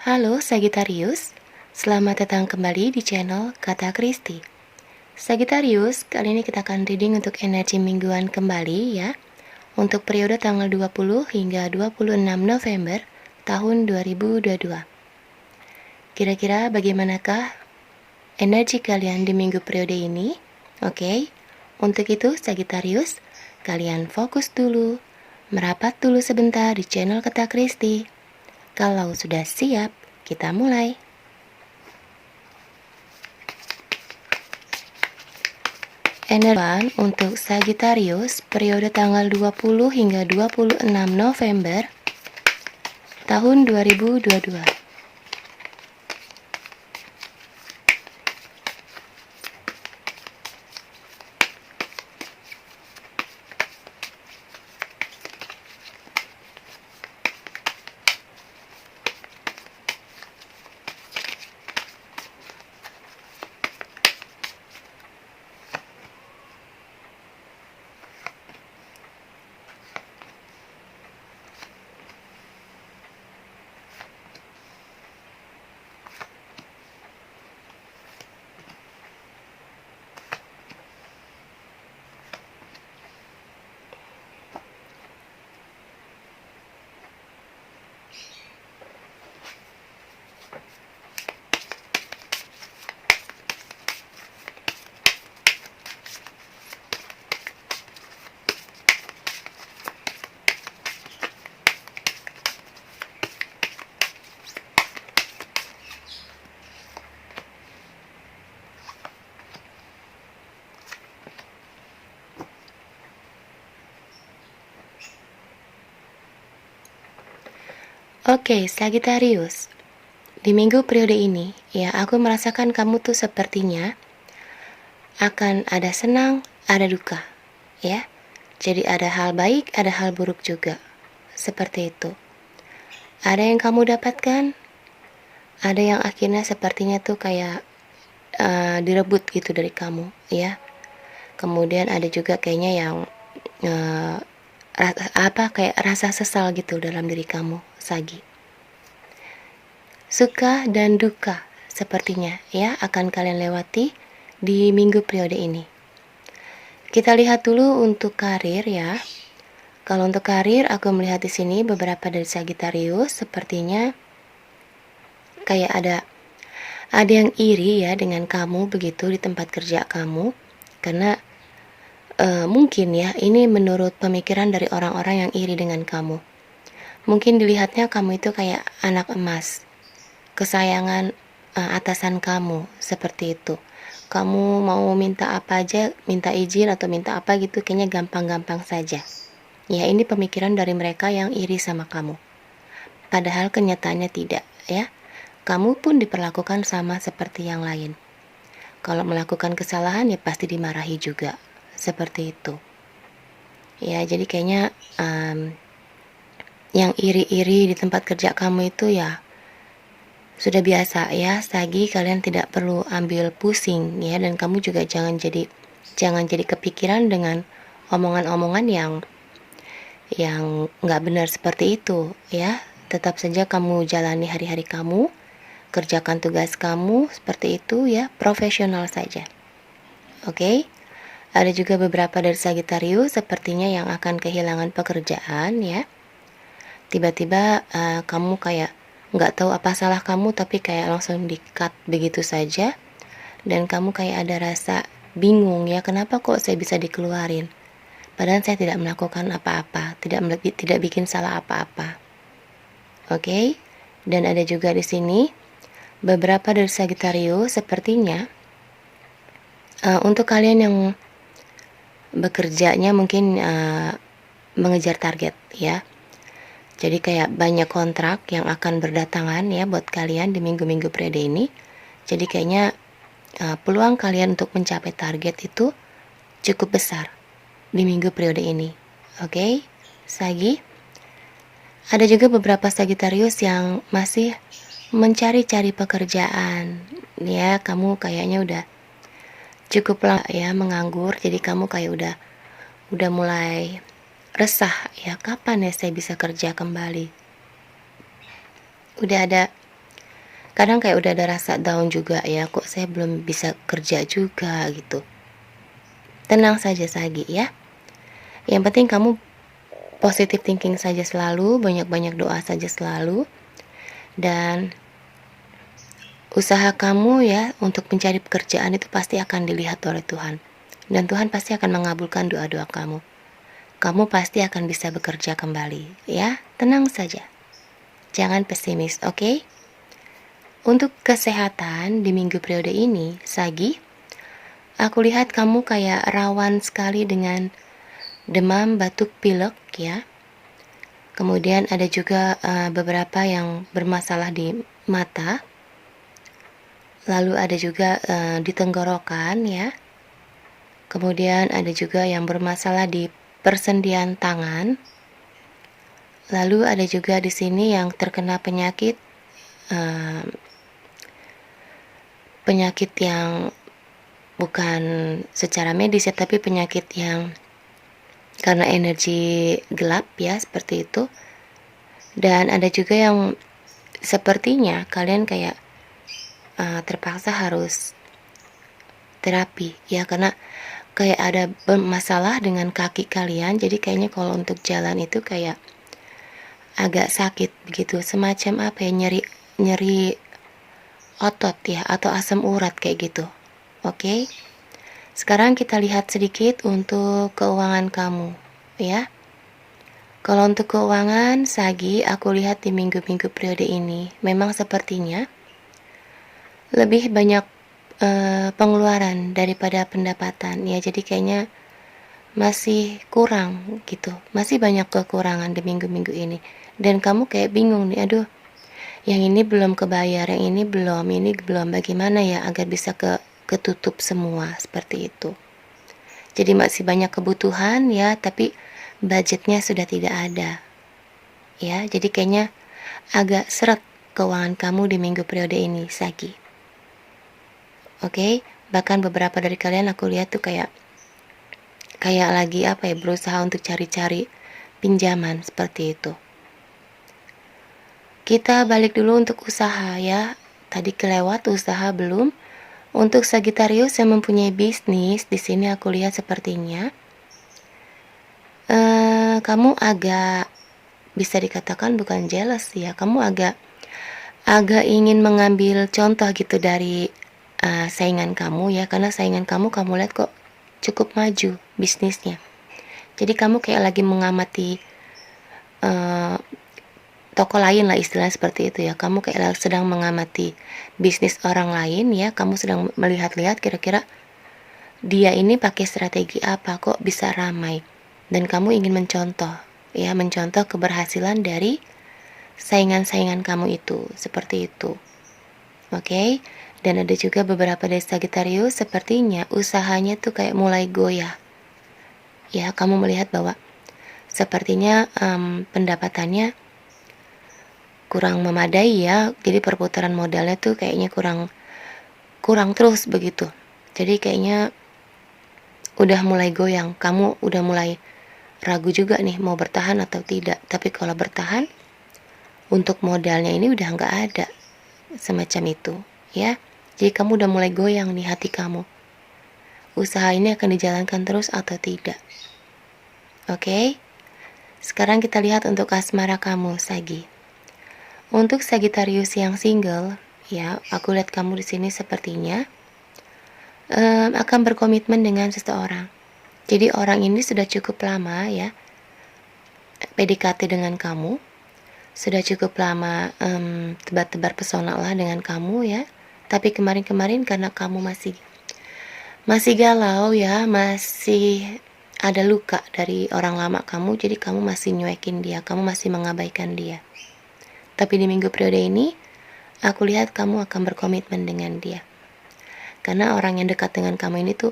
Halo Sagittarius, selamat datang kembali di channel Kata Kristi. Sagittarius, kali ini kita akan reading untuk energi mingguan kembali ya, untuk periode tanggal 20 hingga 26 November tahun 2022. Kira-kira bagaimanakah energi kalian di minggu periode ini? Oke, untuk itu Sagittarius, kalian fokus dulu, merapat dulu sebentar di channel Kata Kristi. Kalau sudah siap, kita mulai. Energi untuk Sagittarius periode tanggal 20 hingga 26 November tahun 2022. Oke, Sagittarius. Di minggu periode ini, ya aku merasakan kamu tuh sepertinya akan ada senang, ada duka, ya. Jadi ada hal baik, ada hal buruk juga. Seperti itu. Ada yang kamu dapatkan, ada yang akhirnya sepertinya tuh kayak direbut gitu dari kamu, ya. Kemudian ada juga kayaknya yang kayak rasa sesal gitu dalam diri kamu, Sagi. Suka dan duka sepertinya ya akan kalian lewati di minggu periode ini. Kita lihat dulu untuk karir ya. Kalau untuk karir aku melihat di sini beberapa dari Sagittarius sepertinya kayak ada yang iri ya dengan kamu begitu di tempat kerja kamu, karena mungkin ya ini menurut pemikiran dari orang-orang yang iri dengan kamu. Mungkin dilihatnya kamu itu kayak anak emas, kesayangan atasan kamu, seperti itu. Kamu mau minta apa aja, minta izin atau minta apa gitu, kayaknya gampang-gampang saja. Ya ini pemikiran dari mereka yang iri sama kamu. Padahal kenyataannya tidak ya. Kamu pun diperlakukan sama seperti yang lain. Kalau melakukan kesalahan ya pasti dimarahi juga. Seperti itu. Ya jadi kayaknya yang iri-iri di tempat kerja kamu itu ya sudah biasa ya, Sagi. Kalian tidak perlu ambil pusing ya, dan kamu juga jangan jadi kepikiran dengan omongan-omongan yang nggak benar seperti itu ya. Tetap saja kamu jalani hari-hari kamu, kerjakan tugas kamu seperti itu ya, profesional saja. Oke? Ada juga beberapa dari Sagittarius sepertinya yang akan kehilangan pekerjaan ya. Tiba-tiba kamu kayak nggak tahu apa salah kamu, tapi kayak langsung di-cut begitu saja. Dan kamu kayak ada rasa bingung ya, kenapa kok saya bisa dikeluarin? Padahal saya tidak melakukan apa-apa, tidak bikin salah apa-apa. Oke? Dan ada juga di sini beberapa dari Sagittarius sepertinya untuk kalian yang bekerjanya mungkin mengejar target ya. Jadi kayak banyak kontrak yang akan berdatangan ya buat kalian di minggu-minggu periode ini. Jadi kayaknya peluang kalian untuk mencapai target itu cukup besar di minggu periode ini. Oke, Sagi. Ada juga beberapa Sagittarius yang masih mencari-cari pekerjaan. Ya, kamu kayaknya udah cukup lama ya menganggur, jadi kamu kayak udah mulai resah ya, kapan ya saya bisa kerja kembali. Udah ada kadang kayak udah ada rasa down juga ya, kok saya belum bisa kerja juga gitu. Tenang saja Sagi ya. Yang penting kamu positive thinking saja selalu, banyak-banyak doa saja selalu, dan usaha kamu ya untuk mencari pekerjaan itu pasti akan dilihat oleh Tuhan. Dan Tuhan pasti akan mengabulkan doa-doa kamu. Kamu pasti akan bisa bekerja kembali ya. Tenang saja. Jangan pesimis, oke? Untuk kesehatan di minggu periode ini, Sagi, aku lihat kamu kayak rawan sekali dengan demam, batuk, pilek ya. Kemudian ada juga beberapa yang bermasalah di mata. Lalu ada juga di tenggorokan ya. Kemudian ada juga yang bermasalah di persendian tangan. Lalu ada juga di sini yang terkena penyakit yang bukan secara medis ya, tapi penyakit yang karena energi gelap ya, seperti itu. Dan ada juga yang sepertinya kalian kayak terpaksa harus terapi ya, karena kayak ada masalah dengan kaki kalian. Jadi kayaknya kalau untuk jalan itu kayak agak sakit begitu, semacam apa ya, nyeri otot ya, atau asam urat kayak gitu. Oke. Sekarang kita lihat sedikit untuk keuangan kamu ya. Kalau untuk keuangan Sagi, aku lihat di minggu-minggu periode ini memang sepertinya lebih banyak pengeluaran daripada pendapatan ya. Jadi kayaknya masih kurang gitu, masih banyak kekurangan di minggu-minggu ini. Dan kamu kayak bingung nih, aduh yang ini belum kebayar, yang ini belum, bagaimana ya agar bisa ketutup semua, seperti itu. Jadi masih banyak kebutuhan ya, tapi budgetnya sudah tidak ada ya. Jadi kayaknya agak seret keuangan kamu di minggu periode ini Sagi. Oke, bahkan beberapa dari kalian aku lihat tuh kayak lagi apa ya, berusaha untuk cari-cari pinjaman seperti itu. Kita balik dulu untuk usaha ya. Tadi kelewat usaha belum. Untuk Sagittarius yang mempunyai bisnis, di sini aku lihat sepertinya kamu agak bisa dikatakan bukan jealous ya. Kamu agak ingin mengambil contoh gitu dari saingan kamu ya, karena saingan kamu lihat kok cukup maju bisnisnya. Jadi kamu kayak lagi mengamati toko lain lah, istilahnya seperti itu ya. Kamu kayak sedang mengamati bisnis orang lain ya. Kamu sedang melihat-lihat kira-kira dia ini pakai strategi apa kok bisa ramai. Dan kamu ingin mencontoh ya, mencontoh keberhasilan dari saingan-saingan kamu itu, seperti itu. Oke. Dan ada juga beberapa dari Sagittarius sepertinya usahanya tuh kayak mulai goyah. Ya, kamu melihat bahwa sepertinya pendapatannya kurang memadai ya. Jadi perputaran modalnya tuh kayaknya kurang terus begitu. Jadi kayaknya udah mulai goyang. Kamu udah mulai ragu juga nih mau bertahan atau tidak. Tapi kalau bertahan, untuk modalnya ini udah nggak ada, semacam itu ya. Jadi kamu udah mulai goyang nih hati kamu. Usaha ini akan dijalankan terus atau tidak. Oke. Sekarang kita lihat untuk asmara kamu Sagi. Untuk Sagittarius yang single, ya, aku lihat kamu di sini sepertinya akan berkomitmen dengan seseorang. Jadi orang ini sudah cukup lama ya PDKT dengan kamu, sudah cukup lama tebar-tebar pesona lah dengan kamu ya. Tapi kemarin-kemarin karena kamu masih galau ya, masih ada luka dari orang lama kamu, jadi kamu masih nyuekin dia, kamu masih mengabaikan dia. Tapi di minggu periode ini, aku lihat kamu akan berkomitmen dengan dia. Karena orang yang dekat dengan kamu ini tuh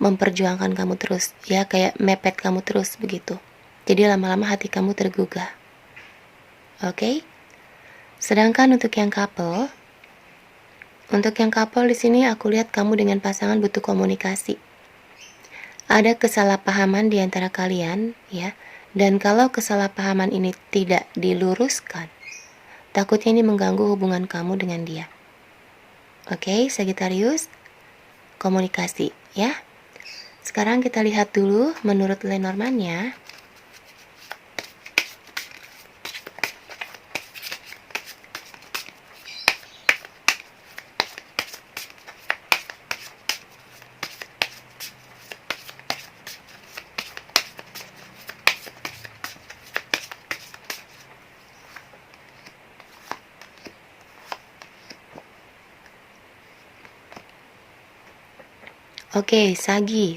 memperjuangkan kamu terus, ya kayak mepet kamu terus begitu. Jadi lama-lama hati kamu tergugah. Oke? Sedangkan untuk yang couple di sini aku lihat kamu dengan pasangan butuh komunikasi. Ada kesalahpahaman di antara kalian, ya. Dan kalau kesalahpahaman ini tidak diluruskan, takutnya ini mengganggu hubungan kamu dengan dia. Oke, Sagittarius, komunikasi ya. Sekarang kita lihat dulu menurut Lenormand-nya. Oke, Sagi.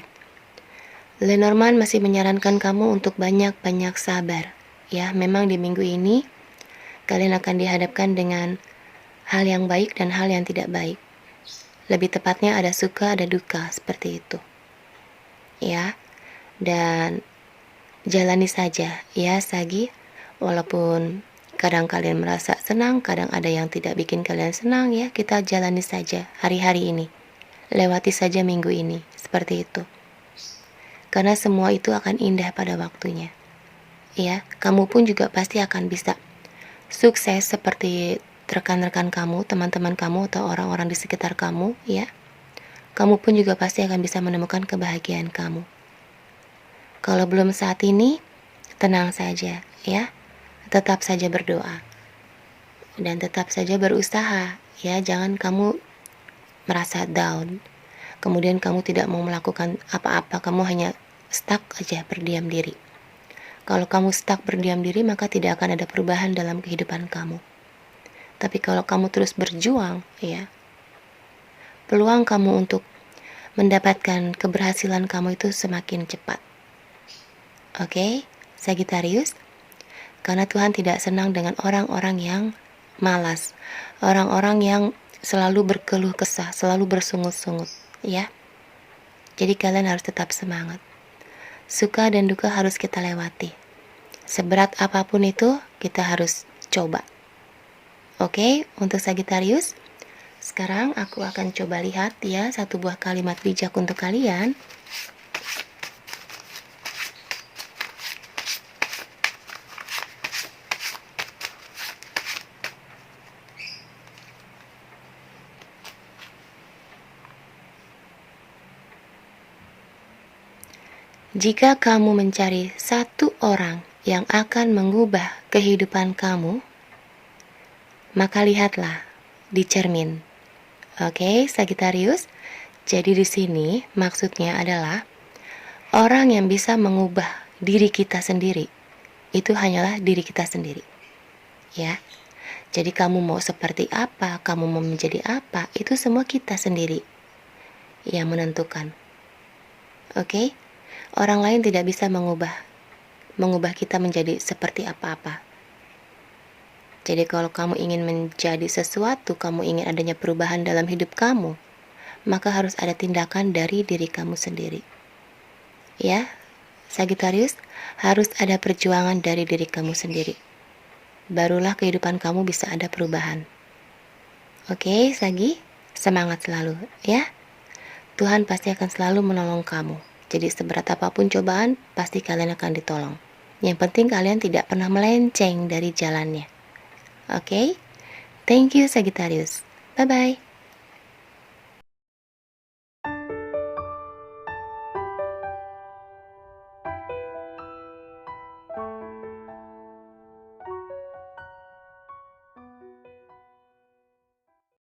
Lenormand masih menyarankan kamu untuk banyak-banyak sabar. Ya, memang di minggu ini kalian akan dihadapkan dengan hal yang baik dan hal yang tidak baik. Lebih tepatnya ada suka, ada duka, seperti itu. Ya, dan jalani saja ya Sagi. Walaupun kadang kalian merasa senang, kadang ada yang tidak bikin kalian senang ya, kita jalani saja hari-hari ini. Lewati saja minggu ini, seperti itu. Karena semua itu akan indah pada waktunya. Ya, kamu pun juga pasti akan bisa sukses seperti rekan-rekan kamu, teman-teman kamu, atau orang-orang di sekitar kamu, ya. Kamu pun juga pasti akan bisa menemukan kebahagiaan kamu. Kalau belum saat ini, tenang saja, ya. Tetap saja berdoa. Dan tetap saja berusaha, ya. Jangan kamu merasa down. Kemudian kamu tidak mau melakukan apa-apa, kamu hanya stuck aja berdiam diri. Kalau kamu stuck berdiam diri, maka tidak akan ada perubahan dalam kehidupan kamu. Tapi kalau kamu terus berjuang, ya, peluang kamu untuk mendapatkan keberhasilan kamu itu semakin cepat. Oke, Sagittarius? Karena Tuhan tidak senang dengan orang-orang yang malas, orang-orang yang selalu berkeluh kesah, selalu bersungut-sungut, ya. Jadi kalian harus tetap semangat. Suka dan duka harus kita lewati. Seberat apapun itu, kita harus coba. Oke, untuk Sagittarius, sekarang aku akan coba lihat ya satu buah kalimat bijak untuk kalian. Jika kamu mencari satu orang yang akan mengubah kehidupan kamu, maka lihatlah di cermin. Oke, Sagittarius. Jadi di sini maksudnya adalah orang yang bisa mengubah diri kita sendiri itu hanyalah diri kita sendiri. Ya. Jadi kamu mau seperti apa, kamu mau menjadi apa, itu semua kita sendiri yang menentukan. Oke? Orang lain tidak bisa mengubah kita menjadi seperti apa-apa. Jadi kalau kamu ingin menjadi sesuatu, kamu ingin adanya perubahan dalam hidup kamu, maka harus ada tindakan dari diri kamu sendiri. Ya, Sagittarius, harus ada perjuangan dari diri kamu sendiri. Barulah kehidupan kamu bisa ada perubahan. Oke, Sagi, semangat selalu, ya. Tuhan pasti akan selalu menolong kamu. Jadi seberat apapun cobaan, pasti kalian akan ditolong. Yang penting kalian tidak pernah melenceng dari jalannya. Oke? Thank you, Sagittarius. Bye-bye.